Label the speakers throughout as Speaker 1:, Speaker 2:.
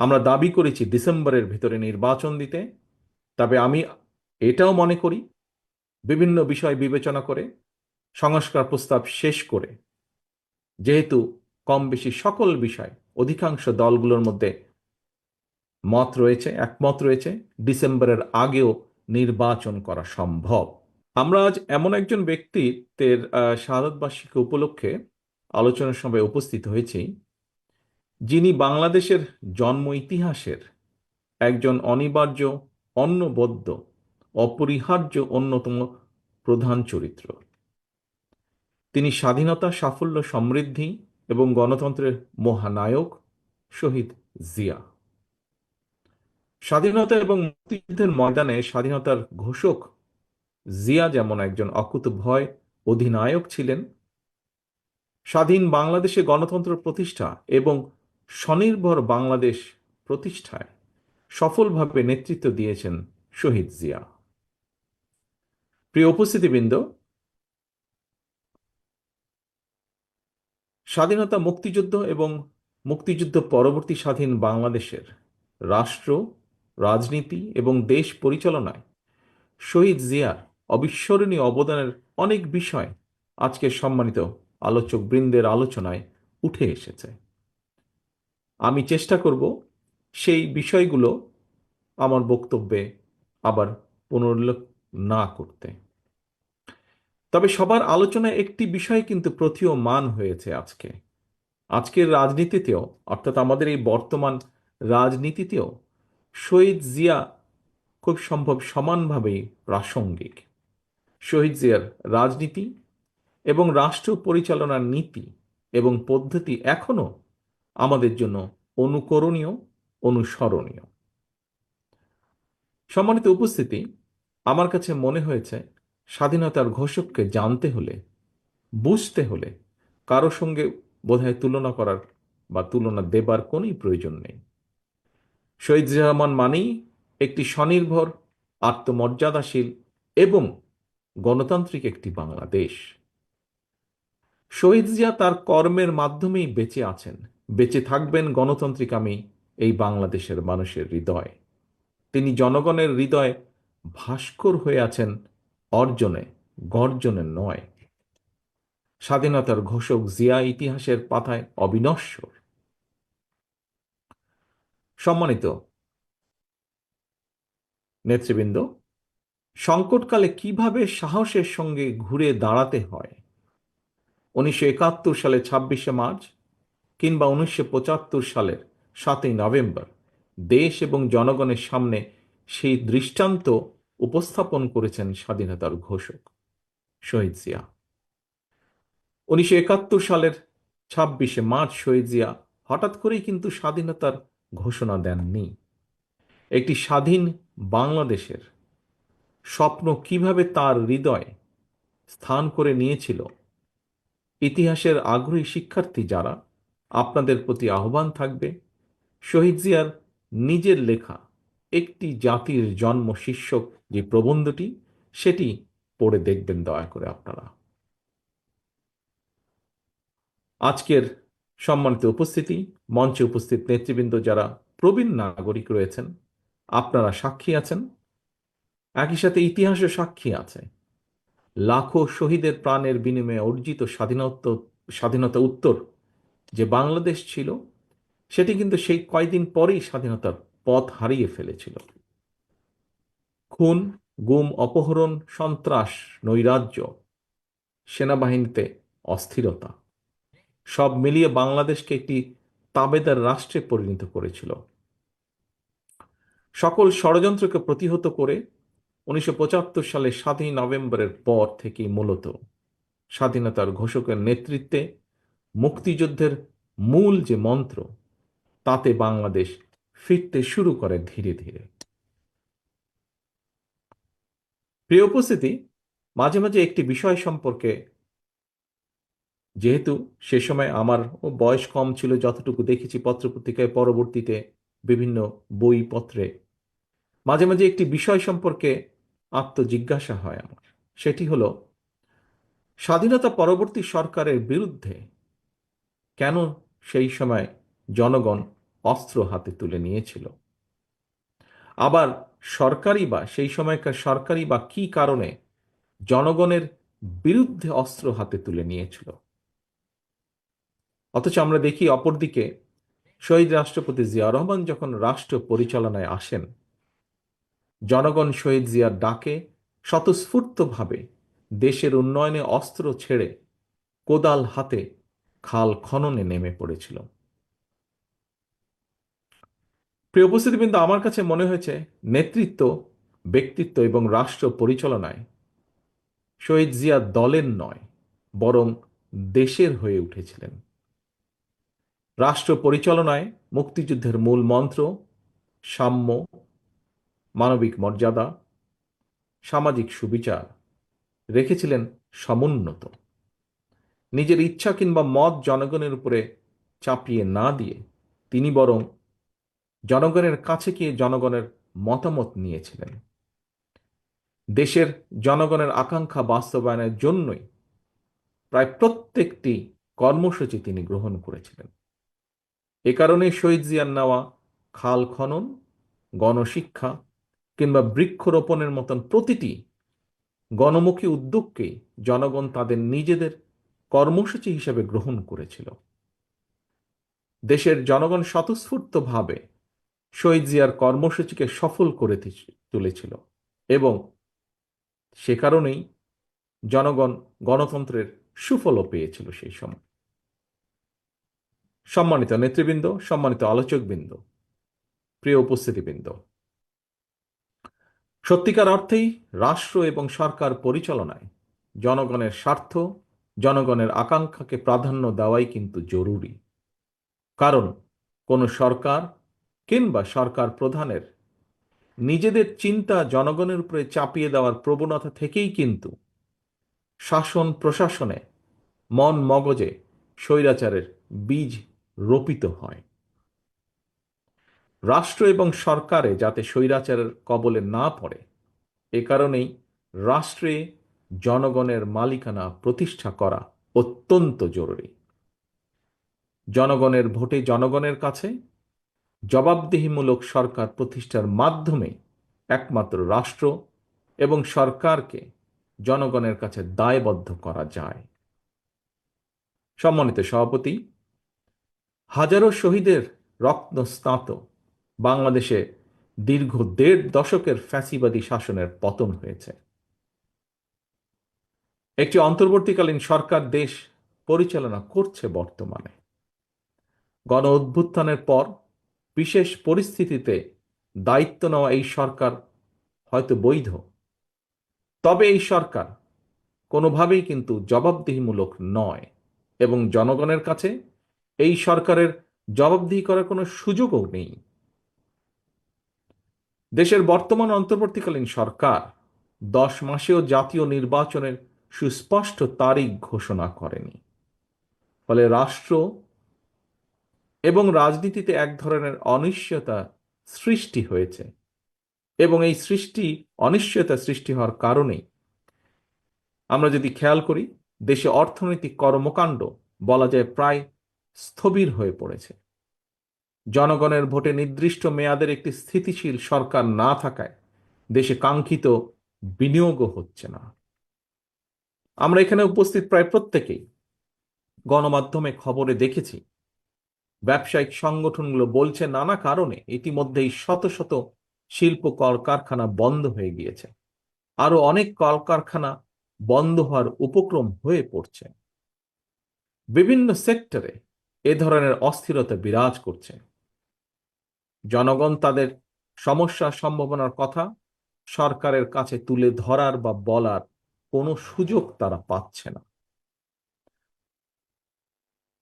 Speaker 1: আমরা দাবি করেছি ডিসেম্বরের ভিতরে নির্বাচন দিতে। তবে আমি এটাও মনে করি বিভিন্ন বিষয় বিবেচনা করে সংস্কার প্রস্তাব শেষ করে, যেহেতু কম বেশি সকল বিষয় অধিকাংশ দলগুলোর মধ্যে একমত রয়েছে, ডিসেম্বরের আগেও নির্বাচন করা সম্ভব। আমরা আজ এমন একজন ব্যক্তিত্বের শাহাদত বার্ষিকী উপলক্ষে আলোচনা সভায় উপস্থিত হয়েছি, যিনি বাংলাদেশের জন্ম ইতিহাসের একজন অনিবার্য, অনবদ্য, অপরিহার্য অন্যতম প্রধান চরিত্র। তিনি স্বাধীনতা, সাফল্য, সমৃদ্ধি এবং গণতন্ত্রের মহানায়ক শহীদ জিয়া। স্বাধীনতা এবং মুক্তিযুদ্ধের ময়দানে স্বাধীনতার ঘোষক জিয়া যেমন একজন অকুতোভয় অধিনায়ক ছিলেন, স্বাধীন বাংলাদেশে গণতন্ত্র প্রতিষ্ঠা এবং স্বনির্ভর বাংলাদেশ প্রতিষ্ঠায় সফলভাবে নেতৃত্ব দিয়েছেন শহীদ জিয়া। প্রিয় উপস্থিতিবৃন্দ, স্বাধীনতা, মুক্তিযুদ্ধ এবং মুক্তিযুদ্ধ পরবর্তী স্বাধীন বাংলাদেশের রাষ্ট্র, রাজনীতি এবং দেশ পরিচালনায় শহীদ জিয়ার অবিস্মরণীয় অবদানের অনেক বিষয় আজকের সম্মানিত আলোচক বৃন্দের আলোচনায় উঠে এসেছে। আমি চেষ্টা করব সেই বিষয়গুলো আমার বক্তব্যে আবার পুনরুল্লেখ না করতে। তবে সবার আলোচনায় একটি বিষয় কিন্তু প্রতীয়মান হয়েছে আজকের রাজনীতিতেও, অর্থাৎ আমাদের এই বর্তমান রাজনীতিতেও শহীদ জিয়া খুব সম্ভব সমানভাবেই প্রাসঙ্গিক। শহীদ জিয়ার রাজনীতি এবং রাষ্ট্র পরিচালনার নীতি এবং পদ্ধতি এখনো আমাদের জন্য অনুকরণীয়, অনুসরণীয়। সম্মানিত উপস্থিতি, আমার কাছে মনে হয়েছে স্বাধীনতার ঘোষককে জানতে হলে, বুঝতে হলে কারো সঙ্গে বোধহয় তুলনা করার বা তুলনা দেবার কোনোই প্রয়োজন নেই। শহীদ জিয়া রহমান মানেই একটি স্বনির্ভর, আত্মমর্যাদাশীল এবং গণতান্ত্রিক একটি বাংলাদেশ। শহীদ জিয়া তার কর্মের মাধ্যমেই বেঁচে আছেন, বেঁচে থাকবেন গণতান্ত্রিক এই বাংলাদেশের মানুষের হৃদয়ে। তিনি জনগণের হৃদয়ে ভাস্কর হয়ে আছেন অর্জনে, গর্জনে নয়। স্বাধীনতার ঘোষক জিয়া ইতিহাসের পাতায় অবিনশ্বর। সম্মানিত নেতৃবৃন্দ, সংকটকালে কিভাবে সাহসের সঙ্গে ঘুরে দাঁড়াতে হয় 1971 সালের 26শে মার্চ কিংবা 1975 সালের 7ই নভেম্বর দেশ এবং জনগণের সামনে সেই দৃষ্টান্ত উপস্থাপন করেছেন স্বাধীনতার ঘোষক শহীদ জিয়া। 1971 সালের 26শে মার্চ শহীদ জিয়া হঠাৎ করেই কিন্তু স্বাধীনতার ঘোষণা দেননি। একটি স্বাধীন বাংলাদেশের স্বপ্ন কিভাবে তার হৃদয়ে স্থান করে নিয়েছিল, ইতিহাসের আগ্রহী শিক্ষার্থী যারা, আপনাদের প্রতি আহ্বান থাকবে শহীদ জিয়ার নিজের লেখা একটি জাতির জন্ম শীর্ষক যে প্রবন্ধটি, সেটি পড়ে দেখবেন দয়া করে আপনারা। আজকের সম্মানিত উপস্থিতি, মঞ্চে উপস্থিত নেতৃবৃন্দ যারা প্রবীণ নাগরিক রয়েছেন, আপনারা সাক্ষী আছেন, একই সাথে ইতিহাসও সাক্ষী আছে। লাখো শহীদের প্রাণের বিনিময়ে অর্জিত স্বাধীনতা উত্তর যে বাংলাদেশ ছিল, সেটি কিন্তু সেই কয়দিন পরেই স্বাধীনতার পথ হারিয়ে ফেলেছিল। খুন, গুম, অপহরণ, সন্ত্রাস, নৈরাজ্য, সেনাবাহিনীতে অস্থিরতা, সব মিলিয়ে বাংলাদেশকে একটি তাবেদার রাষ্ট্রে পরিণত করেছিল। সকল ষড়যন্ত্রকে প্রতিহত করে 1975 সালের 7ই নভেম্বরের পর থেকেই মূলত স্বাধীনতার ঘোষকের নেতৃত্বে মুক্তিযুদ্ধের মূল যে মন্ত্র, তাতে বাংলাদেশ ফিরতে শুরু করে ধীরে ধীরে। প্রিয় উপস্থিতি, মাঝে মাঝে একটি বিষয় সম্পর্কে, যেহেতু সে সময় আমার বয়স কম ছিল, যতটুকু দেখেছি পত্রপত্রিকায়, পরবর্তীতে বিভিন্ন বইপত্রে, মাঝে মাঝে একটি বিষয় সম্পর্কে আত্মজিজ্ঞাসা হয় আমার। সেটি হলো, স্বাধীনতা পরবর্তী সরকারের বিরুদ্ধে কেন সেই সময় জনগণ অস্ত্র হাতে তুলে নিয়েছিল। আবার সেই সময়কার সরকারি বা কি কারণে জনগণের বিরুদ্ধে অস্ত্র হাতে তুলে নিয়েছিল। অথচ আমরা দেখি অপরদিকে শহীদ রাষ্ট্রপতি জিয়া রহমান যখন রাষ্ট্র পরিচালনায় আসেন, জনগণ শহীদ জিয়ার ডাকে স্বতঃস্ফূর্তভাবে দেশের উন্নয়নে অস্ত্র ছেড়ে কোদাল হাতে খাল খননে নেমে পড়েছিল। প্রিয় উপস্থিতিবৃন্দ, আমার কাছে মনে হয়েছে নেতৃত্ব, ব্যক্তিত্ব এবং রাষ্ট্র পরিচালনায় শহীদ জিয়া দলের নয়, বরং দেশের হয়ে উঠেছিলেন। রাষ্ট্র পরিচালনায় মুক্তিযুদ্ধের মূল মন্ত্র সাম্য, মানবিক মর্যাদা, সামাজিক সুবিচার রেখেছিলেন সমুন্নত। নিজের ইচ্ছা কিংবা মত জনগণের উপরে চাপিয়ে না দিয়ে তিনি বরং জনগণের কাছে গিয়ে জনগণের মতামত নিয়েছিলেন। দেশের জনগণের আকাঙ্ক্ষা বাস্তবায়নের জন্যই প্রায় প্রত্যেকটি কর্মসূচি তিনি গ্রহণ করেছিলেন। এ কারণে শহীদ জিয়ার নেওয়া খাল খনন, গণশিক্ষা কিংবা বৃক্ষরোপণের মতন প্রতিটি গণমুখী উদ্যোগকেই জনগণ তাদের নিজেদের কর্মসূচি হিসেবে গ্রহণ করেছিল। দেশের জনগণ স্বতঃস্ফূর্তভাবে শহীদ জিয়ার কর্মসূচিকে সফল করে তুলেছিল এবং সে কারণেই জনগণ গণতন্ত্রের সুফলও পেয়েছিল সেই সময়। সম্মানিত নেতৃবৃন্দ, সম্মানিত আলোচকবৃন্দ, প্রিয় উপস্থিতিবৃন্দ, সত্যিকার অর্থেই রাষ্ট্র এবং সরকার পরিচালনায় জনগণের স্বার্থ, জনগণের আকাঙ্ক্ষাকে প্রাধান্য দেওয়াই কিন্তু জরুরি। কারণ কোনো সরকার কিংবা সরকার প্রধানের নিজেদের চিন্তা জনগণের উপরে চাপিয়ে দেওয়ার প্রবণতা থেকেই কিন্তু শাসন প্রশাসনে মন মগজে স্বৈরাচারের বীজ রোপিত হয়। রাষ্ট্র এবং সরকারে যাতে স্বৈরাচারের কবলে না পড়ে, এ কারণেই রাষ্ট্রে জনগণের মালিকানা প্রতিষ্ঠা করা অত্যন্ত জরুরি। জনগণের ভোটে জনগণের কাছে জবাবদিহিমূলক সরকার প্রতিষ্ঠার মাধ্যমে একমাত্র রাষ্ট্র এবং সরকারকে জনগণের কাছে দায়বদ্ধ করা যায়। সম্মানিত সভাপতি, হাজারো শহীদের রত্নস্নাত বাংলাদেশে দীর্ঘ ১.৫ দশকের ফ্যাসিবাদী শাসনের পতন হয়েছে। একটি অন্তর্বর্তীকালীন সরকার দেশ পরিচালনা করছে বর্তমানে। গণ অভ্যুত্থানের পর বিশেষ পরিস্থিতিতে দায়িত্ব নেওয়া এই সরকার হয়তো বৈধ, তবে এই সরকার কোনোভাবেই কিন্তু জবাবদিহিমূলক নয় এবং জনগণের কাছে এই সরকারের জবাবদিহি করার কোনো সুযোগও নেই। দেশের বর্তমান অন্তর্বর্তীকালীন সরকার ১০ মাসেও জাতীয় নির্বাচনের সুস্পষ্ট তারিখ ঘোষণা করেনি। ফলে রাষ্ট্র এবং রাজনীতিতে এক ধরনের অনিশ্চয়তা সৃষ্টি হয়েছে এবং এই অনিশ্চয়তা সৃষ্টি হওয়ার কারণেই আমরা যদি খেয়াল করি, দেশে অর্থনৈতিক কর্মকাণ্ড বলা যায় প্রায় স্থবির হয়ে পড়েছে। জনগণের ভোটে নির্দিষ্ট মেয়াদের একটি স্থিতিশীল সরকার না থাকায় দেশে কাঙ্ক্ষিত বিনিয়োগও হচ্ছে না। আমরা এখানে উপস্থিত প্রায় প্রত্যেকেই গণমাধ্যমে খবরে দেখেছি, ব্যবসায়িক সংগঠনগুলো বলছে নানা কারণে ইতিমধ্যেই শত শত শিল্প কলকারখানা বন্ধ হয়ে গিয়েছে। আরো অনেক কলকারখানা বন্ধ হওয়ার উপক্রম হয়ে পড়ছে। বিভিন্ন সেক্টরে এ ধরনের অস্থিরতা বিরাজ করছে। জনগণ তাদের সমস্যার সম্ভাবনার কথা সরকারের কাছে তুলে ধরার বা বলার কোনো সুযোগ তারা পাচ্ছে না।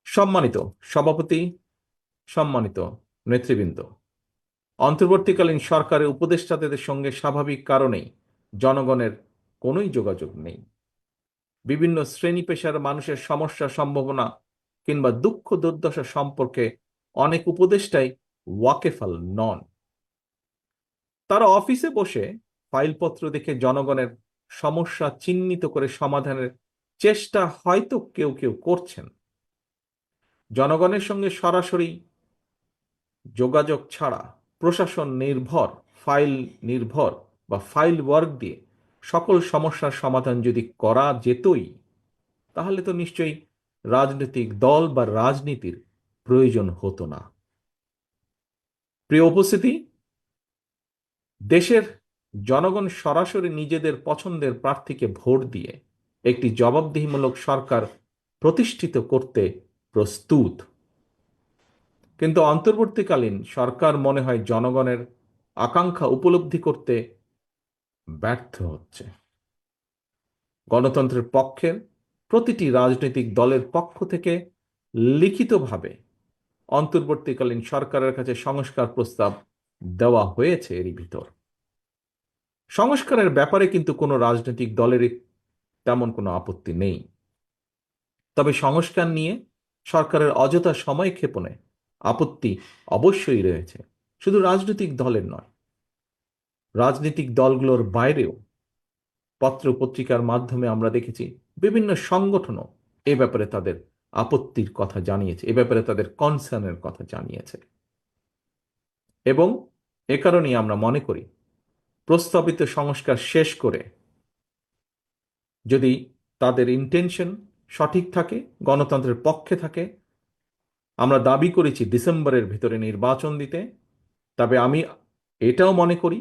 Speaker 1: সম্মানিত সভাপতি, সম্মানিত নেতৃবৃন্দ, অন্তর্বর্তীকালীন সরকারের উপদেষ্টাদের সঙ্গে স্বাভাবিক কারণেই জনগণের কোনোই যোগাযোগ নেই। বিভিন্ন শ্রেণী পেশার মানুষের সমস্যা, সম্ভাবনা কিংবা দুঃখ দুর্দশা সম্পর্কে অনেক উপদেষ্টাই ওয়াকেফাল নন। তারা অফিসে বসে ফাইলপত্র দেখে জনগণের সমস্যা চিহ্নিত করে সমাধানের চেষ্টা হয়তো কেউ কেউ করছেন। জনগণের সঙ্গে সরাসরি যোগাযোগ ছাড়া, প্রশাসন নির্ভর, ফাইল নির্ভর বা ফাইল ওয়ার্ক দিয়ে সকল সমস্যার সমাধান যদি করা যেতই, তাহলে তো নিশ্চয়ই রাজনৈতিক দল বা রাজনীতির প্রয়োজন হতো না। প্রিয় উপস্থিতি, দেশের জনগণ সরাসরি নিজেদের পছন্দের প্রার্থীকে ভোট দিয়ে একটি জবাবদিহিমূলক সরকার প্রতিষ্ঠিত করতে প্রস্তুত। কিন্তু অন্তর্বর্তীকালীন সরকার মনে হয় জনগণের আকাঙ্ক্ষা উপলব্ধি করতে ব্যর্থ হচ্ছে। গণতন্ত্রের পক্ষের প্রতিটি রাজনৈতিক দলের পক্ষ থেকে লিখিতভাবে অন্তর্বর্তীকালীন সরকারের কাছে সংস্কার প্রস্তাব দেওয়া হয়েছে। এরই ভিতর সংস্কারের ব্যাপারে কিন্তু কোনো রাজনৈতিক দলেরই তেমন কোনো আপত্তি নেই। তবে সংস্কার নিয়ে সরকারের অযথা সময় ক্ষেপণে আপত্তি অবশ্যই রয়েছে, শুধু রাজনৈতিক দলের নয়, রাজনৈতিক দলগুলোর বাইরেও পত্র পত্রিকার মাধ্যমে আমরা দেখেছি বিভিন্ন সংগঠনও এ ব্যাপারে তাদের আপত্তির কথা জানিয়েছে, এ ব্যাপারে তাদের কনসার্নের কথা জানিয়েছে। এবং এ কারণেই আমরা মনে করি প্রস্তাবিত সংস্কার শেষ করে, যদি তাদের ইন্টেনশন সঠিক থাকে, গণতন্ত্রের পক্ষে থাকে, আমরা দাবি করেছি ডিসেম্বরের ভিতরে নির্বাচন দিতে, তবে আমি এটাও মনে করি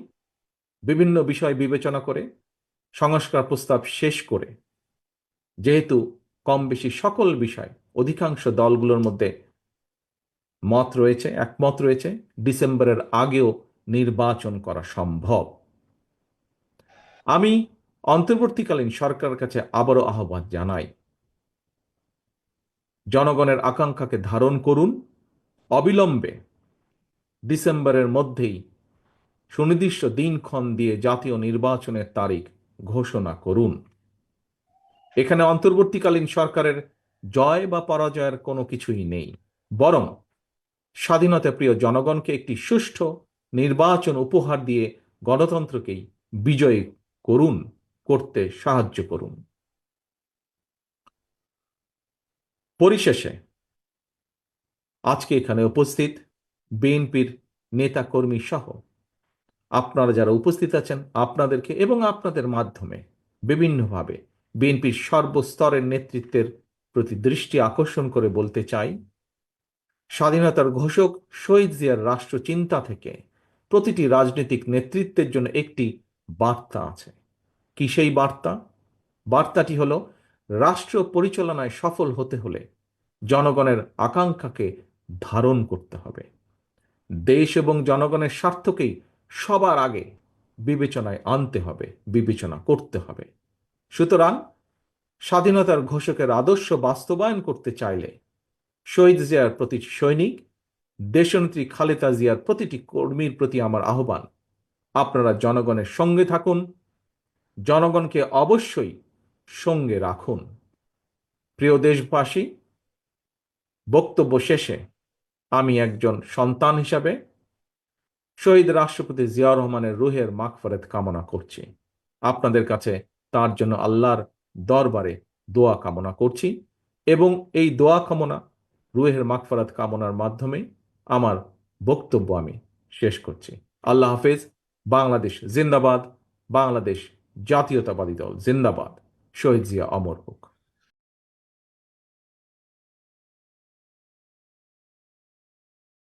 Speaker 1: বিভিন্ন বিষয় বিবেচনা করে সংস্কার প্রস্তাব শেষ করে, যেহেতু কম বেশি সকল বিষয় অধিকাংশ দলগুলোর মধ্যে মত রয়েছে, একমত রয়েছে, ডিসেম্বরের আগেও নির্বাচন করা সম্ভব। আমি অন্তর্বর্তীকালীন সরকারের কাছে আবারও আহ্বান জানাই, জনগণের আকাঙ্ক্ষাকে ধারণ করুন, অবিলম্বে ডিসেম্বরের মধ্যেই সুনির্দিষ্ট দিনক্ষণ দিয়ে জাতীয় নির্বাচনের তারিখ ঘোষণা করুন। এখানে অন্তর্বর্তীকালীন সরকারের জয় বা পরাজয়ের কোনো কিছুই নেই, বরং স্বাধীনতা প্রিয় জনগণকে একটি সুষ্ঠু নির্বাচন উপহার দিয়ে গণতন্ত্রকেই বিজয়ী করতে সাহায্য করুন। পরিশেষে আজকে এখানে উপস্থিত বিএনপির নেতাকর্মী সহ আপনারা যারা উপস্থিত আছেন, আপনাদেরকে এবং আপনাদের মাধ্যমে বিভিন্নভাবে বিএনপির সর্বস্তরের নেতৃত্বের প্রতি দৃষ্টি আকর্ষণ করে বলতে চাই, স্বাধীনতার ঘোষক শহীদ জিয়ার রাষ্ট্রচিন্তা থেকে প্রতিটি রাজনৈতিক নেতৃত্বের জন্য একটি বার্তা আছে। কি সেই বার্তা? বার্তাটি হলো, রাষ্ট্র পরিচালনায় সফল হতে হলে জনগণের আকাঙ্ক্ষাকে ধারণ করতে হবে, দেশ এবং জনগণের স্বার্থকেই সবার আগে বিবেচনায় আনতে হবে, বিবেচনা করতে হবে। সুতরাং স্বাধীনতার ঘোষকের আদর্শ বাস্তবায়ন করতে চাইলে শহীদ জিয়ার প্রতি সৈনিক, দেশনেত্রী খালেদা জিয়ার প্রতিটি কর্মীর প্রতি আমার আহ্বান, আপনারা জনগণের সঙ্গে থাকুন, জনগণকে অবশ্যই সঙ্গে রাখুন। প্রিয় দেশবাসী, বক্তব্য শেষে আমি একজন সন্তান হিসাবে শহীদ রাষ্ট্রপতি জিয়াউর রহমানের রুহের মাগফিরাত কামনা করছি। আপনাদের কাছে তার জন্য আল্লাহর দরবারে দোয়া কামনা করছি, এবং এই দোয়া কামনা, রুহের মাগফিরাত কামনার মাধ্যমে আমার বক্তব্য আমি শেষ করছি। আল্লাহ হাফেজ। বাংলাদেশ জিন্দাবাদ। বাংলাদেশ জাতীয়তাবাদী দল জিন্দাবাদ। শহীদ জিয়া অমর হোক।